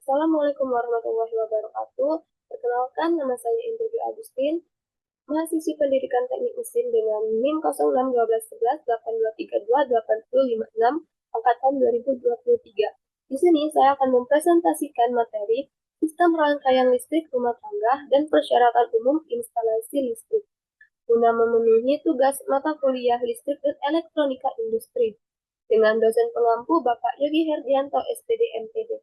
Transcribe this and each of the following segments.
Assalamualaikum warahmatullahi wabarakatuh. Perkenalkan, nama saya Indri Agustin, mahasiswi Pendidikan Teknik Mesin dengan NIM 06121182328056 angkatan 2023. Di sini saya akan mempresentasikan materi sistem rangkaian listrik rumah tangga dan persyaratan umum instalasi listrik guna memenuhi tugas mata kuliah listrik dan elektronika industri dengan dosen pengampu Bapak Yogi Herdianto SPD MPD.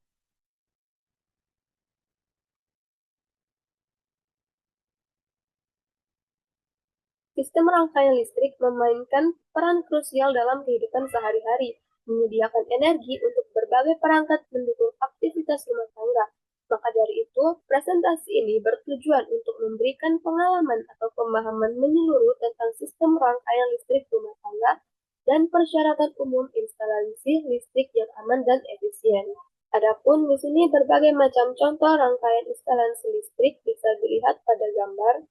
Sistem rangkaian listrik memainkan peran krusial dalam kehidupan sehari-hari, menyediakan energi untuk berbagai perangkat mendukung aktivitas rumah tangga. Maka dari itu, presentasi ini bertujuan untuk memberikan pengalaman atau pemahaman menyeluruh tentang sistem rangkaian listrik rumah tangga dan persyaratan umum instalasi listrik yang aman dan efisien. Adapun di sini berbagai macam contoh rangkaian instalasi listrik bisa dilihat pada gambar.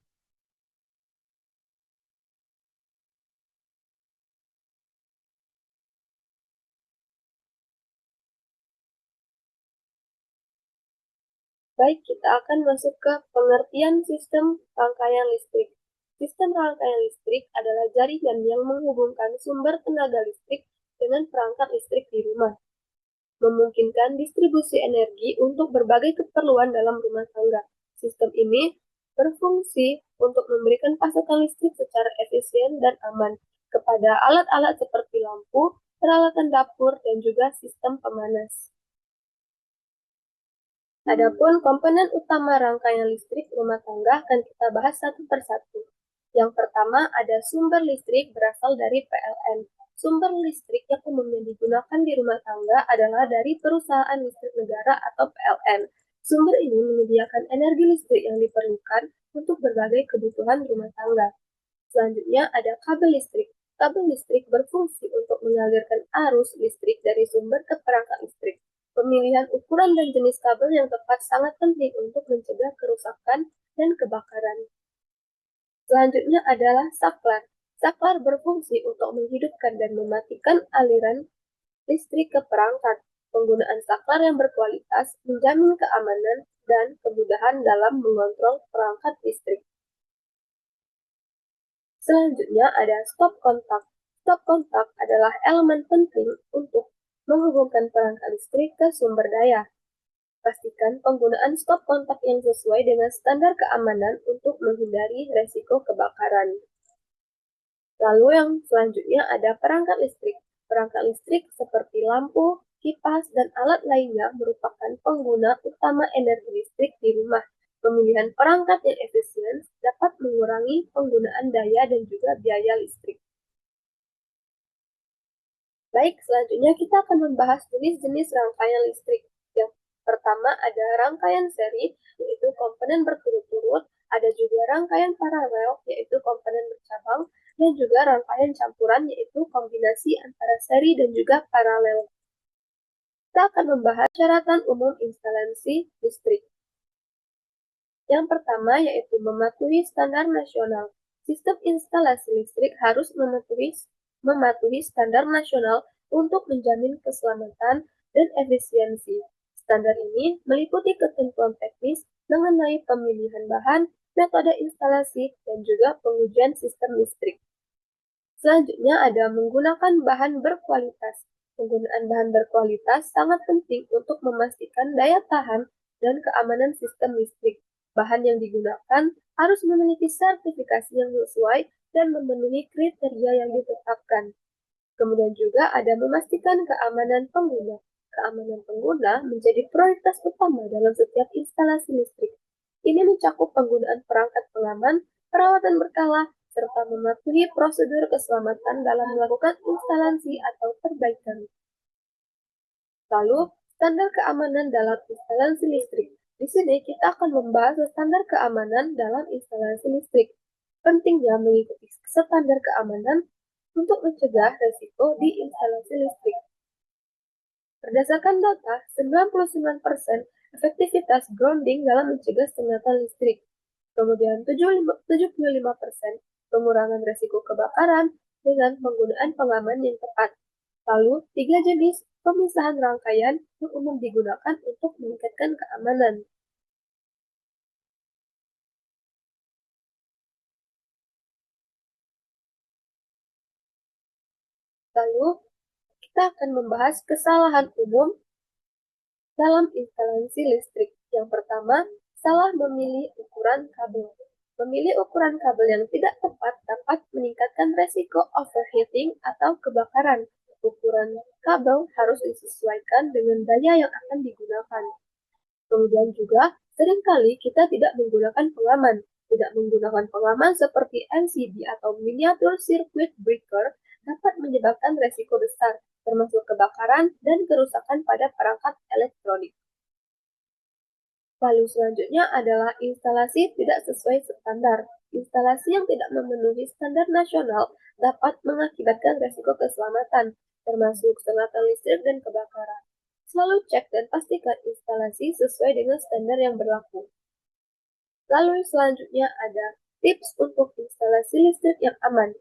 Baik, kita akan masuk ke pengertian sistem rangkaian listrik. Sistem rangkaian listrik adalah jaringan yang menghubungkan sumber tenaga listrik dengan perangkat listrik di rumah, memungkinkan distribusi energi untuk berbagai keperluan dalam rumah tangga. Sistem ini berfungsi untuk memberikan pasokan listrik secara efisien dan aman kepada alat-alat seperti lampu, peralatan dapur, dan juga sistem pemanas. Adapun komponen utama rangkaian listrik rumah tangga akan kita bahas satu persatu. Yang pertama ada sumber listrik berasal dari PLN. Sumber listrik yang umumnya digunakan di rumah tangga adalah dari perusahaan listrik negara atau PLN. Sumber ini menyediakan energi listrik yang diperlukan untuk berbagai kebutuhan rumah tangga. Selanjutnya ada kabel listrik. Kabel listrik berfungsi untuk mengalirkan arus listrik dari sumber ke perangkat listrik. Pemilihan ukuran dan jenis kabel yang tepat sangat penting untuk mencegah kerusakan dan kebakaran. Selanjutnya adalah saklar. Saklar berfungsi untuk menghidupkan dan mematikan aliran listrik ke perangkat. Penggunaan saklar yang berkualitas menjamin keamanan dan kemudahan dalam mengontrol perangkat listrik. Selanjutnya ada stop kontak. Stop kontak adalah elemen penting untuk menghubungkan perangkat listrik ke sumber daya. Pastikan penggunaan stop kontak yang sesuai dengan standar keamanan untuk menghindari resiko kebakaran. Lalu yang selanjutnya ada perangkat listrik. Perangkat listrik seperti lampu, kipas, dan alat lainnya merupakan pengguna utama energi listrik di rumah. Pemilihan perangkat yang efisien dapat mengurangi penggunaan daya dan juga biaya listrik. Baik, selanjutnya kita akan membahas jenis-jenis rangkaian listrik. Yang pertama ada rangkaian seri, yaitu komponen berturut-turut. Ada juga rangkaian paralel, yaitu komponen bercabang. Dan juga rangkaian campuran, yaitu kombinasi antara seri dan juga paralel. Kita akan membahas syaratan umum instalasi listrik. Yang pertama yaitu mematuhi standar nasional. Sistem instalasi listrik harus mematuhi standar nasional untuk menjamin keselamatan dan efisiensi. Standar ini meliputi ketentuan teknis mengenai pemilihan bahan, metode instalasi, dan juga pengujian sistem listrik. Selanjutnya ada menggunakan bahan berkualitas. Penggunaan bahan berkualitas sangat penting untuk memastikan daya tahan dan keamanan sistem listrik. Bahan yang digunakan harus memiliki sertifikasi yang sesuai dan memenuhi kriteria yang ditetapkan. Kemudian juga ada memastikan keamanan pengguna. Keamanan pengguna menjadi prioritas utama dalam setiap instalasi listrik. Ini mencakup penggunaan perangkat pengaman, perawatan berkala, serta mematuhi prosedur keselamatan dalam melakukan instalasi atau perbaikan. Lalu, standar keamanan dalam instalasi listrik. Di sini kita akan membahas standar keamanan dalam instalasi listrik. Pentingnya mengikuti standar keamanan untuk mencegah resiko di instalasi listrik. Berdasarkan data, 99% efektivitas grounding dalam mencegah sengatan listrik. Kemudian 75% pengurangan resiko kebakaran dengan penggunaan pengaman yang tepat. Lalu, 3 jenis pemisahan rangkaian yang umum digunakan untuk meningkatkan keamanan. Lalu, kita akan membahas kesalahan umum dalam instalasi listrik. Yang pertama, salah memilih ukuran kabel. Memilih ukuran kabel yang tidak tepat dapat meningkatkan resiko overheating atau kebakaran. Ukuran kabel harus disesuaikan dengan daya yang akan digunakan. Kemudian juga, seringkali kita tidak menggunakan pengaman. Tidak menggunakan pengaman seperti MCB atau Miniature Circuit Breaker dapat menyebabkan resiko besar, termasuk kebakaran dan kerusakan pada perangkat elektronik. Lalu selanjutnya adalah instalasi tidak sesuai standar. Instalasi yang tidak memenuhi standar nasional dapat mengakibatkan resiko keselamatan, termasuk sengatan listrik dan kebakaran. Selalu cek dan pastikan instalasi sesuai dengan standar yang berlaku. Lalu selanjutnya ada tips untuk instalasi listrik yang aman.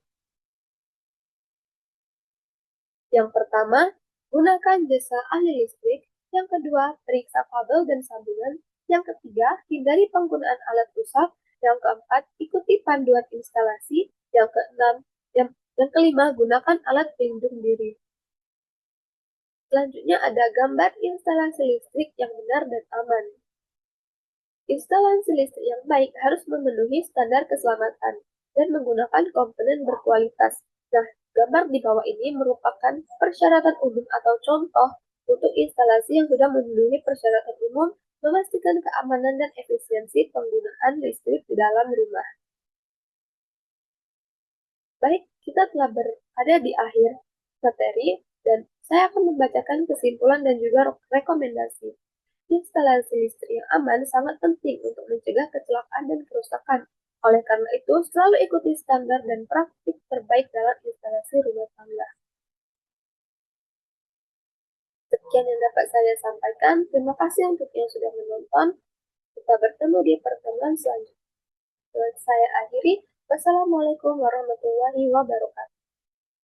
Yang pertama, gunakan jasa ahli listrik. Yang kedua, periksa kabel dan sambungan. Yang ketiga, hindari penggunaan alat rusak. Yang keempat, ikuti panduan instalasi. Yang keenam, yang kelima, gunakan alat pelindung diri. Selanjutnya ada gambar instalasi listrik yang benar dan aman. Instalasi listrik yang baik harus memenuhi standar keselamatan dan menggunakan komponen berkualitas. Nah, gambar di bawah ini merupakan persyaratan umum atau contoh untuk instalasi yang sudah memenuhi persyaratan umum, memastikan keamanan dan efisiensi penggunaan listrik di dalam rumah. Baik, kita telah berada di akhir materi dan saya akan membacakan kesimpulan dan juga rekomendasi. Instalasi listrik yang aman sangat penting untuk mencegah kecelakaan dan kerusakan. Oleh karena itu, selalu ikuti standar dan praktik terbaik dalam instalasi rumah tangga. Sekian yang dapat saya sampaikan. Terima kasih untuk yang sudah menonton. Kita bertemu di pertemuan selanjutnya. Saya akhiri. Wassalamualaikum warahmatullahi wabarakatuh.